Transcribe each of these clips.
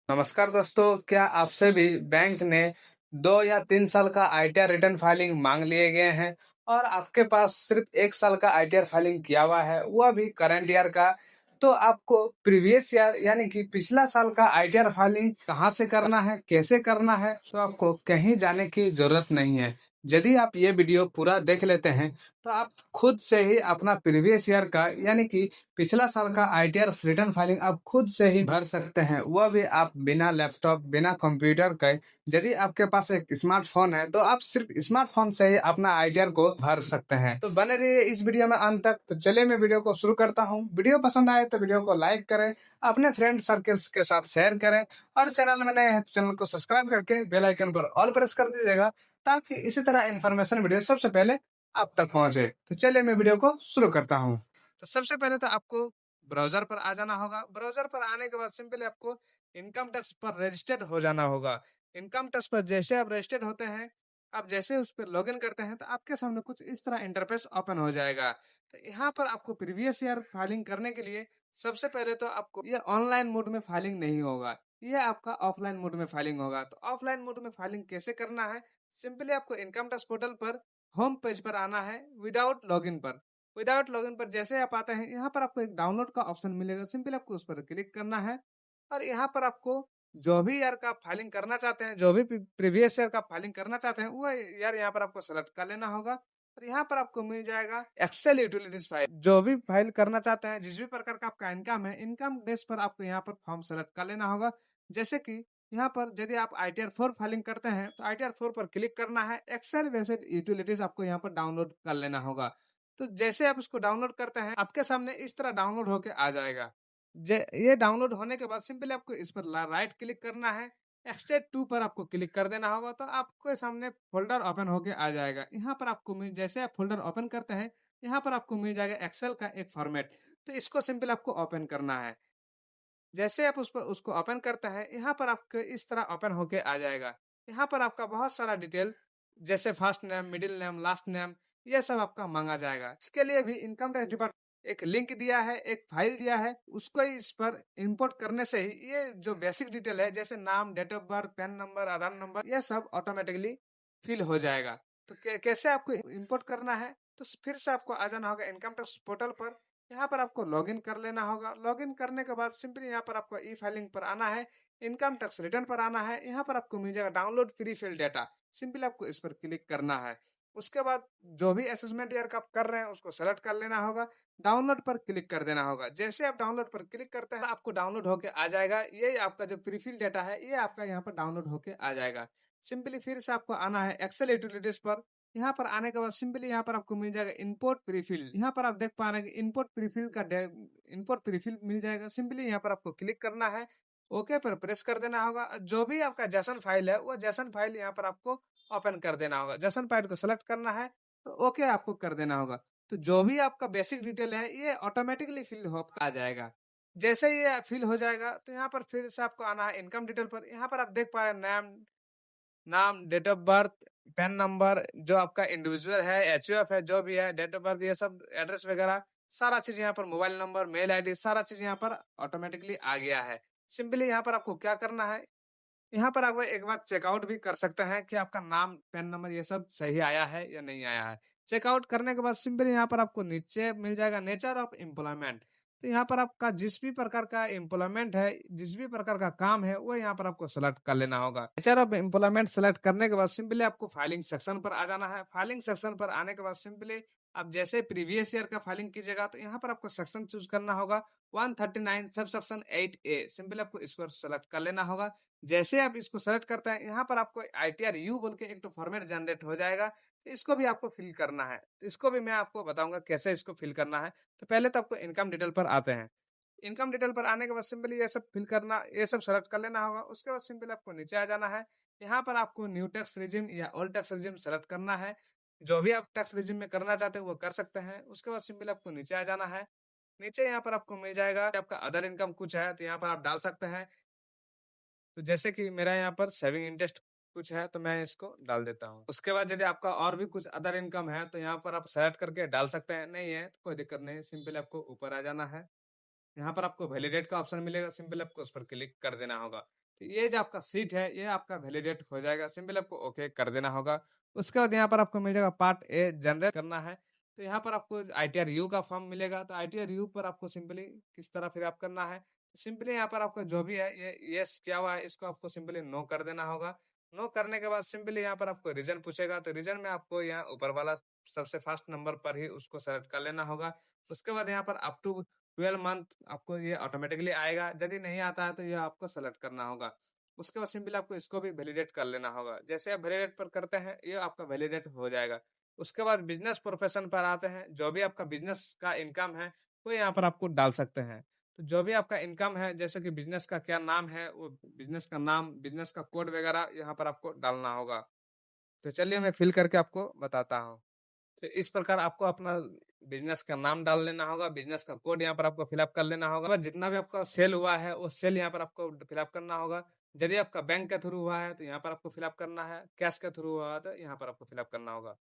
नमस्कार दोस्तों, क्या आपसे भी बैंक ने 2 या 3 साल का आईटीआर रिटर्न फाइलिंग मांग लिए गए हैं और आपके पास सिर्फ 1 साल का आईटीआर फाइलिंग किया हुआ है, वह भी करंट ईयर का। तो आपको प्रीवियस ईयर यानी कि पिछला साल का आईटीआर फाइलिंग कहाँ से करना है, कैसे करना है, तो आपको कहीं जाने की जरूरत नहीं है। यदि आप ये वीडियो पूरा देख लेते हैं तो आप खुद से ही अपना प्रीवियस ईयर का यानी कि पिछला साल का आईटीआर रिटर्न फाइलिंग आप खुद से ही भर सकते हैं, वह भी आप बिना लैपटॉप बिना कंप्यूटर के। यदि आपके पास एक स्मार्टफोन है तो आप सिर्फ स्मार्टफोन से ही अपना आईटीआर को भर सकते हैं। तो बने रहिए इस वीडियो में अंत तक। तो चलिए मैं वीडियो को शुरू करता हूँ। वीडियो पसंद आए तो वीडियो को लाइक करें, अपने फ्रेंड सर्कल्स के साथ शेयर करें और चैनल में नए हैं तो चैनल को सब्सक्राइब करके बेल आइकन पर ऑल प्रेस कर दीजिएगा, ताकि इसी तरह इन्फॉर्मेशन वीडियो सबसे पहले आप तक पहुंचे। तो चलिए मैं वीडियो को शुरू करता हूँ। तो सबसे पहले तो आपको ब्राउज़र पर आ जाना होगा। ब्राउज़र पर आने के बाद सिंपली आपको इनकम टैक्स पर रजिस्टर्ड हो जाना होगा। इनकम टैक्स पर जैसे आप रजिस्टर्ड होते हैं, आप जैसे उस पर लॉगिन करते हैं, तो आपके सामने कुछ इस तरह इंटरफेस ओपन हो जाएगा। तो यहाँ पर आपको प्रीवियस ईयर फाइलिंग करने के लिए सबसे पहले तो आपको ये ऑनलाइन मोड में फाइलिंग नहीं होगा, ये आपका ऑफलाइन मोड में फाइलिंग होगा। तो ऑफलाइन मोड में फाइलिंग कैसे करना है, सिंपली आपको इनकम टैक्स पोर्टल पर होम पेज पर आना है विदाउट लॉगिन पर। विदाउट लॉगिन पर जैसे आप आते हैं, यहाँ पर आपको एक डाउनलोड का ऑप्शन मिलेगा, सिंपली आपको उस पर क्लिक करना है और यहाँ पर आपको जो भी ईयर का फाइलिंग करना चाहते हैं, जो भी प्रीवियस ईयर का फाइलिंग करना चाहते हैं, वो ईयर यहाँ पर आपको सेलेक्ट कर लेना होगा और यहाँ पर आपको मिल जाएगा एक्सेल यूटिलिटीज फाइल। जो भी फाइल करना चाहते हैं, जिस भी प्रकार का आपका इनकम है, इनकम बेस पर आपको यहाँ पर फॉर्म सेलेक्ट कर लेना होगा। जैसे कि यहाँ पर यदि आप ITR 4 फाइलिंग करते हैं तो ITR 4 पर क्लिक करना है। एक्सेल बेस्ड यूटिलिटीज आपको यहाँ पर डाउनलोड कर लेना होगा। तो जैसे आप इसको डाउनलोड करते हैं, आपके सामने इस तरह डाउनलोड होके आ जाएगा। ये डाउनलोड होने के बाद सिंपली आपको इस पर राइट क्लिक करना है, एक्सट्रैक्ट टू पर आपको क्लिक कर देना होगा, तो आपके सामने फोल्डर ओपन होके आ जाएगा। यहाँ पर आपको जैसे आप फोल्डर ओपन करते हैं, यहाँ पर आपको मिल जाएगा एक्सेल का एक फॉर्मेट। तो इसको सिंपल आपको ओपन करना है। जैसे आप उसको ओपन करते हैं, यहाँ पर आपको इस तरह ओपन होके आ जाएगा। यहाँ पर आपका बहुत सारा डिटेल जैसे first name, middle name, last name, ये सब आपका मांगा जाएगा। इसके लिए भी इनकम टैक्स डिपार्टमेंट एक लिंक दिया है, एक फाइल दिया है, उसको ही इस पर इंपोर्ट करने से ही ये जो बेसिक डिटेल है, जैसे नाम, date of birth, PAN number, Aadhaar number, ये सब ऑटोमेटिकली फिल हो जाएगा। तो कैसे आपको इंपोर्ट करना है, तो फिर से आपको आ जाना होगा इनकम टैक्स पोर्टल पर। यहाँ पर आपको लॉगिन कर लेना होगा। लॉगिन करने के बाद सिंपली यहाँ पर आपको ई फाइलिंग पर आना है, इनकम टैक्स रिटर्न पर आना है। यहाँ पर आपको मिल जाएगा download free fill data, simply आपको इस पर क्लिक करना है। उसके बाद जो भी असेसमेंट ईयर का आप कर रहे हैं उसको सेलेक्ट कर लेना होगा, डाउनलोड पर क्लिक कर देना होगा। जैसे आप डाउनलोड पर क्लिक करते हैं, आपको डाउनलोड होके आ जाएगा। ये आपका जो प्री फिल डेटा है, ये आपका यहाँ पर डाउनलोड होके आ जाएगा। सिंपली फिर से आपको आना है एक्सेल यूटिलिटीज पर। यहाँ पर आने के बाद सिंपली यहाँ पर आपको मिल जाएगा इंपोर्ट प्रीफिल। यहाँ पर आप देख पा रहे हैं कि इंपोर्ट प्रीफिल का इंपोर्ट प्रीफिल मिल जाएगा। सिंपली यहाँ पर आपको क्लिक करना है, ओके पर प्रेस कर देना होगा। जो भी आपका जेसन फाइल है, वो जेसन फाइल यहाँ पर आपको ओपन कर देना होगा। जेसन फाइल को सेलेक्ट करना है तो ओके आपको कर देना होगा। तो जो भी आपका बेसिक डिटेल है, ये ऑटोमेटिकली फिल हो आ जाएगा। जैसे ये फिल हो जाएगा तो यहाँ पर फिर से आपको आना है इनकम डिटेल पर। यहाँ पर आप देख पा रहे हैं नाम, date of birth, PAN number, जो आपका इंडिविजुअल है, एचयूएफ है, जो भी है, डेट ऑफ बर्थ, ये सब एड्रेस वगैरह सारा चीज यहाँ पर, मोबाइल नंबर, मेल आईडी, सारा चीज यहाँ पर ऑटोमेटिकली आ गया है। सिंपली यहाँ पर आपको क्या करना है, यहाँ पर आप एक बार चेकआउट भी कर सकते हैं कि आपका नाम, पैन नंबर, ये सब सही आया है या नहीं आया है। चेकआउट करने के बाद सिंपली यहाँ पर आपको नीचे मिल जाएगा नेचर ऑफ एम्प्लॉयमेंट। तो यहाँ पर आपका जिस भी प्रकार का एम्प्लॉयमेंट है, जिस भी प्रकार का काम है, वो यहाँ पर आपको सेलेक्ट कर लेना होगा। नेचर ऑफ एम्प्लॉयमेंट सेलेक्ट करने के बाद सिंपली आपको फाइलिंग सेक्शन पर आ जाना है। फाइलिंग सेक्शन पर आने के बाद सिंपली आप जैसे प्रीवियस ईयर का फाइलिंग कीजिएगा, तो यहाँ पर आपको सेक्शन चूज करना होगा 139 सब सेक्शन 8A। सिंपली आपको इस पर सेलेक्ट कर लेना होगा। जैसे आप इसको सेलेक्ट करते हैं, यहाँ पर आपको ITR यू बोल के एक तो फॉर्मेट जनरेट हो जाएगा, तो इसको भी आपको फिल करना है। तो इसको भी मैं आपको बताऊंगा कैसे इसको फिल करना है। तो पहले तो आपको इनकम डिटेल पर आते हैं। इनकम डिटेल पर आने के बाद सिंपली ये सब फिल करना, ये सब सेलेक्ट कर लेना होगा। उसके बाद सिंपली आपको नीचे आ जाना है। यहाँ पर आपको न्यू टैक्स रिजिम या ओल्ड टैक्स रिजिम सेलेक्ट करना है। जो भी आप टैक्स रिजिम में करना चाहते हैं वो कर सकते हैं। उसके बाद सिंपली आपको नीचे आ जाना है। नीचे यहाँ पर आपको मिल जाएगा आपका अदर इनकम कुछ है, तो यहाँ पर आप डाल सकते हैं। तो जैसे कि मेरा यहाँ पर सेविंग इंटरेस्ट कुछ है, तो मैं इसको डाल देता हूँ। उसके बाद यदि आपका और भी कुछ अदर इनकम है, तो यहाँ पर आप सेलेक्ट करके डाल सकते हैं। नहीं है तो कोई दिक्कत नहीं, सिंपली आपको ऊपर आ जाना है। यहाँ पर आपको वैलिडेट का ऑप्शन मिलेगा, सिंपली आपको उस पर क्लिक कर देना होगा। तो ये जो आपका सीट है, ये आपका वैलिडेट हो जाएगा, सिंपली आपको ओके कर देना होगा। उसके बाद यहाँ पर आपको मिल जाएगा पार्ट ए जनरेट करना है, तो यहाँ पर आपको आईटीआर यू का फॉर्म मिलेगा, तो आईटीआर यू पर आपको सिंपली किस तरह फिल अप करना है, सिंपली यहाँ पर आपका जो भी है ये यस किया हुआ है, इसको आपको सिंपली नो कर देना होगा। नो करने के बाद सिंपली यहाँ पर आपको रीजन पूछेगा, तो रीजन में आपको यहाँ ऊपर वाला सबसे फर्स्ट नंबर पर ही उसको सेलेक्ट कर लेना होगा। उसके बाद यहाँ पर अप टू 12 मंथ आपको ये ऑटोमेटिकली आएगा, यदि नहीं आता है तो ये आपको सेलेक्ट करना होगा। उसके बाद सिंपली आपको इसको भी वैलिडेट कर लेना होगा। जैसे आप वैलिडेट पर करते हैं, ये आपका वैलिडेट हो जाएगा। उसके बाद बिजनेस प्रोफेशन पर आते हैं, जो भी आपका बिजनेस का इनकम है, वो यहाँ पर आपको डाल सकते हैं। तो जो भी आपका इनकम है, जैसे कि बिजनेस का क्या नाम है, वो बिजनेस का नाम, बिजनेस का कोड वगैरह यहाँ पर आपको डालना होगा। तो चलिए मैं फिल करके आपको बताता हूँ। तो इस प्रकार आपको अपना बिजनेस का नाम डाल लेना होगा, बिजनेस का कोड यहाँ पर आपको फिलअप कर लेना होगा। बस जितना भी आपका सेल हुआ है, वो सेल यहाँ पर आपको फिलअप करना होगा। यदि आपका बैंक के थ्रू हुआ है, तो यहाँ पर आपको फिलअप करना है। कैश के थ्रू हुआ है, तो यहाँ पर आपको फिलअप करना होगा।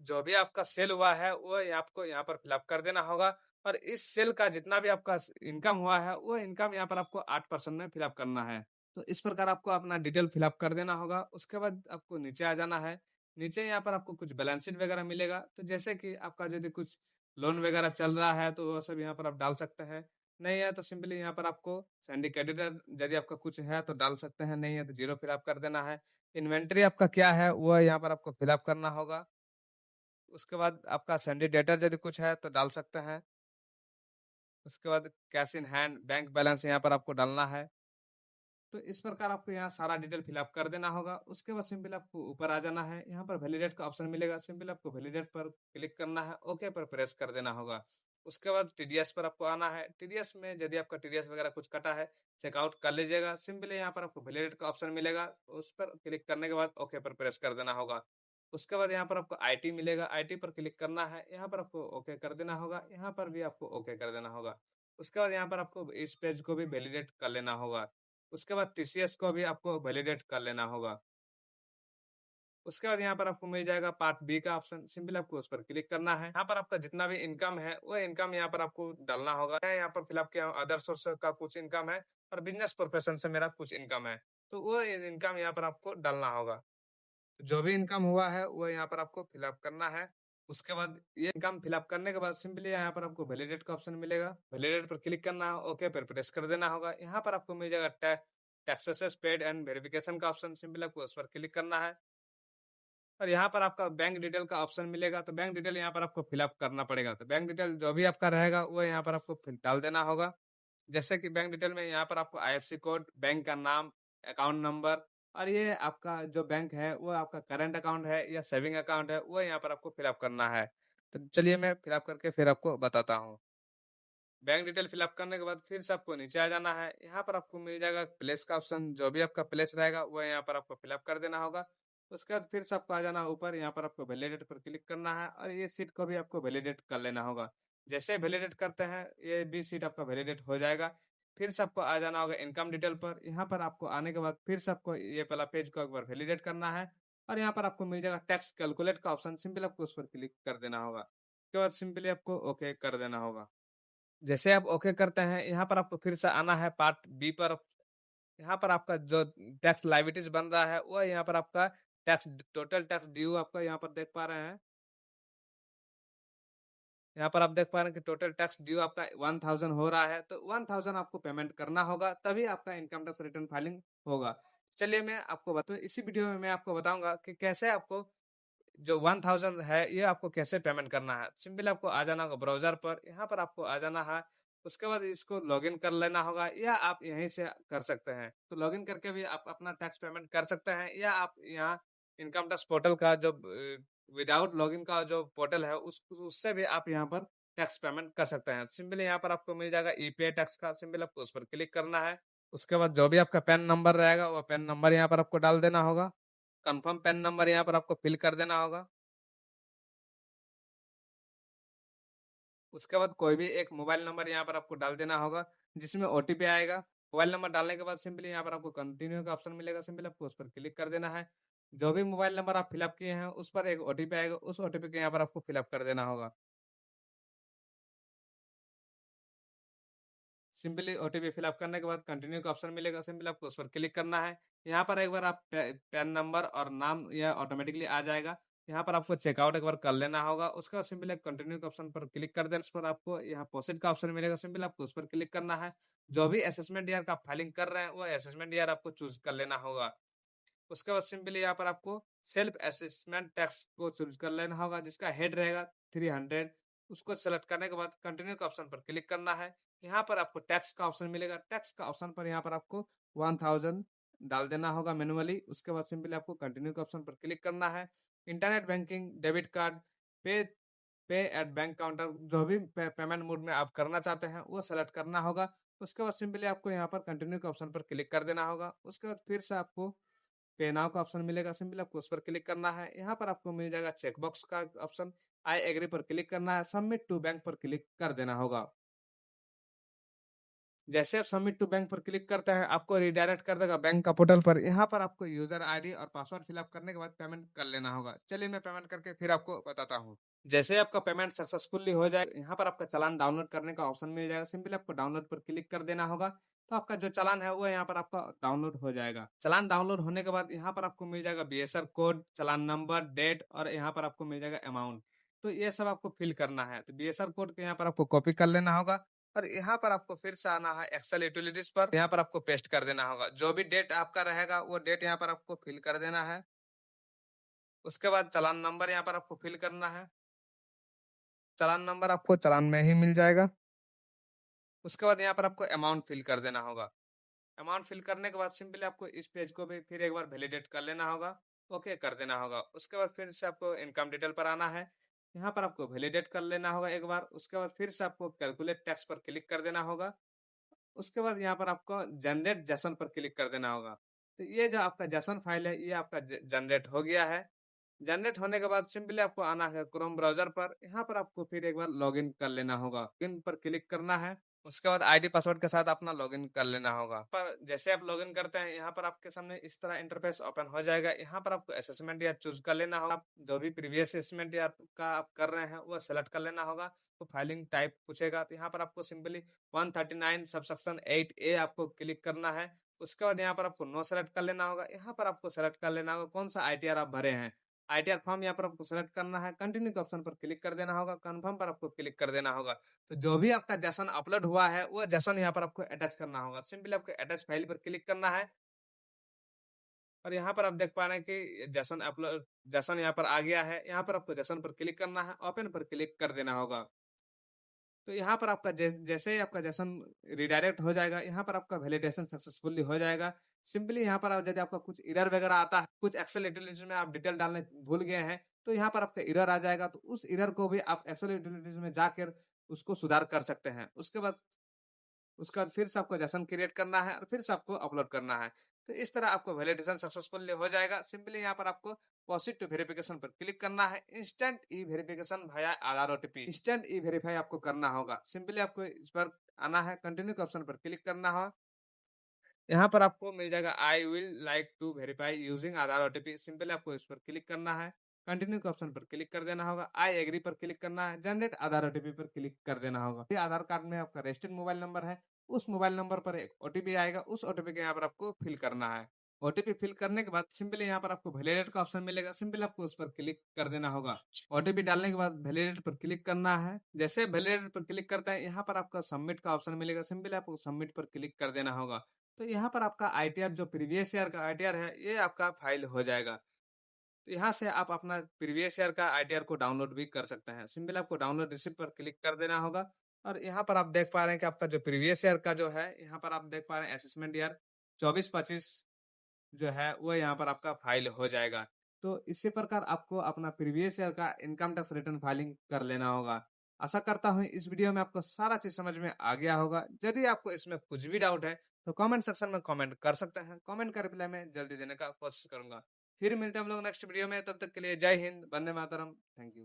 जो भी आपका सेल हुआ है, वो आपको यहाँ पर फिलअप कर देना होगा। और इस सेल का जितना भी आपका इनकम हुआ है, वो इनकम यहाँ पर आपको 8% में फिलअप करना है। तो इस प्रकार आपको अपना डिटेल फिलअप कर देना होगा। उसके बाद आपको नीचे आ जाना है। नीचे यहाँ पर आपको कुछ बैलेंस शीट वगैरह मिलेगा, तो जैसे कि आपका यदि कुछ लोन वगैरह चल रहा है, तो वो सब यहाँ पर आप डाल सकते हैं। नहीं है तो सिंपली यहाँ पर आपको सिंडिकेटेड यदि आपका कुछ है तो डाल सकते हैं, नहीं है तो जीरो फिलअप कर देना है। इन्वेंट्री आपका क्या है, वो यहाँ पर आपको फिलअप करना होगा। उसके बाद आपका सैंडी डेटर यदि कुछ है तो डाल सकते हैं। उसके बाद cash in hand bank balance यहाँ पर आपको डालना है। तो इस प्रकार आपको यहाँ सारा डिटेल फिलअप कर देना होगा। उसके बाद सिंपल आपको ऊपर आ जाना है, यहाँ पर वैलिडेट का ऑप्शन मिलेगा, सिंपल आपको वैलिडेट पर क्लिक करना है, ओके पर प्रेस कर देना होगा। उसके बाद टीडीएस पर आपको आना है। टीडीएस में यदि आपका टीडीएस वगैरह कुछ कटा है, चेकआउट कर लीजिएगा। सिंपली यहाँ पर आपको वैलिडेट का ऑप्शन मिलेगा, उस पर क्लिक करने के बाद ओके पर प्रेस कर देना होगा। उसके बाद यहाँ पर आपको आईटी मिलेगा, आईटी पर क्लिक करना है, यहाँ पर आपको ओके कर देना होगा, यहाँ पर भी आपको ओके कर देना होगा। उसके बाद यहाँ पर आपको इस पेज को भी वैलिडेट कर लेना होगा। उसके बाद टीसीएस को भी आपको वैलिडेट कर लेना होगा। उसके बाद यहाँ पर आपको मिल जाएगा पार्ट बी का ऑप्शन, सिंपल आपको उस पर क्लिक करना है। यहाँ पर आपका जितना भी इनकम है, वो इनकम यहाँ पर आपको डालना होगा। मैं यहाँ पर फिलअप किया अदर सोर्स का कुछ इनकम है, और बिजनेस प्रोफेशन से मेरा कुछ इनकम है, तो वो इनकम यहाँ पर आपको डालना होगा। जो भी इनकम हुआ है, वो यहाँ पर आपको फिलअप करना है। उसके बाद ये इनकम फिलअप करने के बाद सिंपली यहाँ पर आपको वैलिडेट का ऑप्शन मिलेगा, वैलिडेट पर क्लिक करना है, ओके पर प्रेस कर देना होगा। यहाँ पर आपको मिल जाएगा टैक्सेस पेड एंड वेरिफिकेशन का ऑप्शन, सिंपली आपको उस पर क्लिक करना है। और यहाँ पर आपका बैंक डिटेल का ऑप्शन मिलेगा, तो बैंक डिटेल यहाँ पर आपको फिलअप करना पड़ेगा। तो बैंक डिटेल जो भी आपका रहेगा, वो यहाँ पर आपको डाल देना होगा। जैसे कि बैंक डिटेल में यहाँ पर आपको आईएफएससी कोड, बैंक का नाम, अकाउंट नंबर, और ये आपका जो बैंक है वो आपका करंट अकाउंट है या सेविंग अकाउंट है, वो यहाँ पर आपको फिलअप करना है। तो चलिए मैं फिलअप करके फिर आपको बताता हूँ। बैंक डिटेल फिलअप करने के बाद फिर से आपको नीचे आ जाना है। यहाँ पर आपको मिल जाएगा प्लेस का ऑप्शन, जो भी आपका प्लेस रहेगा वो यहाँ पर आपको फिलअप कर देना होगा। उसके बाद फिर से आपको आ जाना ऊपर, यहाँ पर आपको वैलिडेट पर क्लिक करना है, और ये सीट को भी आपको वैलिडेट कर लेना होगा। जैसे वैलिडेट करते हैं, ये भी सीट आपका वैलिडेट हो जाएगा। फिर से आपको आ जाना होगा इनकम डिटेल पर। यहाँ पर आपको आने के बाद फिर से आपको ये पहला पेज को एक बार वैलिडेट करना है, और यहाँ पर आपको मिल जाएगा टैक्स कैलकुलेट का ऑप्शन, सिंपल आपको उस पर क्लिक कर देना होगा। उसके बाद सिंपली आपको ओके कर देना होगा। जैसे आप ओके करते हैं, यहाँ पर आपको फिर से आना है पार्ट बी पर। यहाँ पर आपका जो टैक्स लाइबिलिटीज बन रहा है, वो यहाँ पर आपका टैक्स टोटल टैक्स ड्यू आपका यहाँ पर देख पा रहे हैं। यहाँ पर आप देख पा रहे हैं कि टोटल टैक्स ड्यू आपका 1000 हो रहा है, तो 1000 आपको पेमेंट करना होगा, तभी आपका इनकम टैक्स रिटर्न फाइलिंग होगा। चलिए मैं आपको बताऊँ, इसी वीडियो में मैं आपको बताऊंगा कि कैसे आपको जो 1000 है, ये आपको कैसे पेमेंट करना है। सिंपल आपको आ जाना होगा ब्राउजर पर, यहाँ पर आपको आ जाना है। उसके बाद इसको लॉगिन कर लेना होगा, या आप यहीं से कर सकते हैं। तो लॉगिन करके भी आप अपना टैक्स पेमेंट कर सकते हैं, या आप यहाँ इनकम टैक्स पोर्टल का जो विदाउट लॉगिन का जो पोर्टल है, उससे भी आप यहाँ पर टैक्स पेमेंट कर सकते हैं। सिंपली यहाँ पर आपको मिल जाएगा ई पे टैक्स का, सिंपल आपको उस पर क्लिक करना है। उसके बाद जो भी आपका पैन नंबर रहेगा, वो पैन नंबर यहाँ पर आपको डाल देना होगा। कंफर्म पैन नंबर यहाँ पर आपको फिल कर देना होगा। उसके बाद कोई भी एक मोबाइल नंबर यहाँ पर आपको डाल देना होगा, जिसमें ओटीपी आएगा। मोबाइल नंबर डालने के बाद सिंपली यहाँ पर आपको कंटिन्यू का ऑप्शन मिलेगा, सिंपली आपको उस पर क्लिक कर देना है। जो भी मोबाइल नंबर आप फिलअप किए हैं, उस पर एक ओटीपी आएगा, उस ओटीपी को यहाँ पर आपको फिलअप कर देना होगा। सिंपली ओटीपी फिलअप करने के बाद कंटिन्यू का ऑप्शन मिलेगा, सिंपली आपको उस पर क्लिक करना है। यहाँ पर एक बार आप पैन नंबर और नाम यह ऑटोमेटिकली आ जाएगा। यहाँ पर आपको चेकआउट एक बार कर लेना होगा। उसके बाद सिंपली कंटिन्यू के ऑप्शन पर क्लिक कर देने पर आपको यहाँ प्रोसीड का ऑप्शन मिलेगा, सिंपली आपको उस पर क्लिक करना है। जो भी असेसमेंट ईयर का फाइलिंग कर रहे हैं वो असेसमेंट ईयर आपको चूज कर लेना होगा। उसके बाद सिंपली यहाँ पर आपको सेल्फ असेसमेंट टैक्स को चूज कर लेना होगा, जिसका हेड रहेगा 300। उसको सेलेक्ट करने के बाद कंटिन्यू के ऑप्शन पर क्लिक करना है। यहाँ पर आपको टैक्स का ऑप्शन मिलेगा, टैक्स का ऑप्शन पर यहाँ पर आपको 1000 डाल देना होगा मैनुअली। उसके बाद सिंपली आपको कंटिन्यू के ऑप्शन पर क्लिक करना है। इंटरनेट बैंकिंग, डेबिट कार्ड, पे पे एट बैंक काउंटर, जो भी पेमेंट मोड में आप करना चाहते हैं वो सेलेक्ट करना होगा। उसके बाद सिंपली आपको यहाँ पर कंटिन्यू के ऑप्शन पर क्लिक कर देना होगा। उसके बाद फिर से आपको पे नाउ का ऑप्शन मिलेगा, सिंपली आपको उस पर क्लिक करना है। यहाँ पर आपको मिल जाएगा चेकबॉक्स का ऑप्शन, आई एग्री पर क्लिक करना है। सबमिट टू बैंक पर क्लिक कर देना होगा। जैसे आप सबमिट टू बैंक पर क्लिक करते हैं आपको रिडायरेक्ट कर देगा बैंक का पोर्टल पर। यहाँ पर आपको यूजर आईडी और पासवर्ड फिलअप करने के बाद पेमेंट कर लेना होगा। चलिए मैं पेमेंट करके फिर आपको बताता हूँ। जैसे आपका पेमेंट सक्सेसफुली हो जाए, यहाँ पर आपका चालान डाउनलोड करने का ऑप्शन मिल जाएगा, सिंपली आपको डाउनलोड पर क्लिक कर देना होगा। तो आपका जो चालान है वो यहाँ पर आपका डाउनलोड हो जाएगा। चालान डाउनलोड होने के बाद यहाँ पर आपको मिल जाएगा बीएसआर कोड, चालान नंबर, डेट और यहाँ पर आपको मिल जाएगा अमाउंट। तो ये सब आपको फिल करना है। तो बीएसआर कोड को यहाँ पर आपको कॉपी कर लेना होगा और यहाँ पर आपको फिर से आना है एक्सेल यूटिलिटीज पर। यहाँ पर आपको पेस्ट कर देना होगा। जो भी डेट आपका रहेगा वो डेट यहाँ पर आपको फिल कर देना है। उसके बाद चालान नंबर यहाँ पर आपको फिल करना है। चालान नंबर आपको चालान में ही मिल जाएगा। उसके बाद यहाँ पर आपको अमाउंट फिल कर देना होगा। अमाउंट फिल करने के बाद सिंपली आपको इस पेज को भी फिर एक बार वैलिडेट कर लेना होगा, ओके कर देना होगा। उसके बाद फिर से आपको इनकम डिटेल पर आना है। यहाँ पर आपको वैलिडेट कर लेना होगा एक बार। उसके बाद फिर से आपको कैलकुलेट टैक्स पर क्लिक कर देना होगा। उसके बाद यहाँ पर आपको जनरेट जेसन पर क्लिक कर देना होगा। तो ये जो आपका जेसन फाइल है ये आपका जनरेट हो गया है। जनरेट होने के बाद सिंपली आपको आना है क्रोम ब्राउजर पर। यहाँ पर आपको फिर एक बार लॉगिन कर लेना होगा, लॉगिन पर क्लिक करना है। उसके बाद आईडी पासवर्ड के साथ अपना लॉगिन कर लेना होगा। पर जैसे आप लॉगिन करते हैं यहाँ पर आपके सामने इस तरह इंटरफेस ओपन हो जाएगा। यहाँ पर आपको असेसमेंट या चूज कर लेना होगा। आप जो भी प्रीवियस असेसमेंट या का आप कर रहे हैं वो सेलेक्ट कर लेना होगा। तो फाइलिंग टाइप पूछेगा, तो यहाँ पर आपको सिंपली 139 सबसेक्शन 8A आपको क्लिक करना है। उसके बाद यहाँ पर आपको नो सेलेक्ट कर लेना होगा। यहाँ पर आपको सेलेक्ट कर लेना होगा कौन सा आईटीआर आप भरे हैं। आईटीआर फॉर्म यहाँ पर आपको सेलेक्ट करना है। कंटिन्यू के ऑप्शन पर क्लिक कर देना होगा। कंफर्म पर आपको क्लिक कर देना होगा। तो जो भी आपका जेसन अपलोड हुआ है वो जेसन यहाँ पर आपको अटैच करना होगा। सिंपली आपको अटैच फाइल पर क्लिक करना है और यहाँ पर आप देख पा रहे हैं कि जेसन अपलोड, जेसन यहाँ पर आ गया है। यहाँ पर आपको जेसन पर क्लिक करना है, ओपन पर क्लिक कर देना होगा। तो यहाँ पर आपका जैसे ही आपका जेसन रिडायरेक्ट हो जाएगा, यहाँ पर आपका वैलिडेशन सक्सेसफुली हो जाएगा। सिंपली यहाँ पर यदि आपका कुछ एरर वगैरह आता है, कुछ एक्सेल यूटिलिटीज में आप डिटेल डालने भूल गए हैं, तो यहाँ पर आपका एरर आ जाएगा। तो उस एरर को भी आप एक्सेल यूटिलिटीज में जाकर उसको सुधार कर सकते हैं। उसके बाद फिर से आपको जेसन क्रिएट करना है और फिर से आपको अपलोड करना है। तो इस तरह आपको वैलिडेशन सक्सेसफुली हो जाएगा। सिंपली यहाँ पर आपको पॉजिटिव वेरिफिकेशन पर क्लिक करना है। इंस्टेंट ई वेरिफिकेशन भाया आधार ओटीपी, इंस्टेंट ई वेरीफाई आपको करना होगा। सिंपली आपको इस पर आना है, कंटिन्यू के ऑप्शन पर क्लिक करना होगा। यहाँ पर आपको मिल जाएगा I will like to verify using Aadhaar OTP. Simply आपको इस पर क्लिक करना है, कंटिन्यू के ऑप्शन पर क्लिक कर देना होगा। आई एग्री पर क्लिक करना है, जनरेट आधार ओटीपी पर क्लिक कर देना होगा। ये आधार कार्ड में आपका रजिस्टर्ड मोबाइल नंबर है, उस मोबाइल नंबर पर एक ओटीपी आएगा, उस ओटीपी के यहाँ पर आपको फिल करना है। ओटीपी फिल करने के बाद सिंपली यहाँ पर आपको वैलिडेट का ऑप्शन मिलेगा, सिंपली आपको उस पर क्लिक कर देना होगा। ओटीपी डालने के बाद वैलिडेट पर क्लिक करना है। जैसे वैलिडेट पर क्लिक करते हैं यहाँ पर आपका सबमिट का ऑप्शन मिलेगा, सिंपली आपको सबमिट पर क्लिक कर देना होगा। तो यहाँ पर आपका आईटीआर जो प्रीवियस ईयर का आईटीआर है ये आपका फाइल हो जाएगा। तो यहाँ से आप अपना प्रीवियस ईयर का आईटीआर को डाउनलोड भी कर सकते हैं। सिंपल आपको डाउनलोड रिसिप्ट पर क्लिक कर देना होगा और यहाँ पर आप देख पा रहे हैं कि आपका जो प्रीवियस ईयर का जो है, यहाँ पर आप देख पा रहे हैं असेसमेंट ईयर 24-25 जो है वो यहाँ पर आपका फाइल हो जाएगा। तो इसी प्रकार आपको अपना प्रीवियस ईयर का इनकम टैक्स रिटर्न फाइलिंग कर लेना होगा। आशा करता हूँ इस वीडियो में आपको सारा चीज समझ में आ गया होगा। यदि आपको इसमें कुछ भी डाउट है तो कमेंट सेक्शन में कमेंट कर सकते हैं। कमेंट का रिप्लाई मैं जल्दी देने का कोशिश करूंगा। फिर मिलते हैं हम लोग नेक्स्ट वीडियो में, तब तक के लिए जय हिंद, वंदे मातरम, थैंक यू।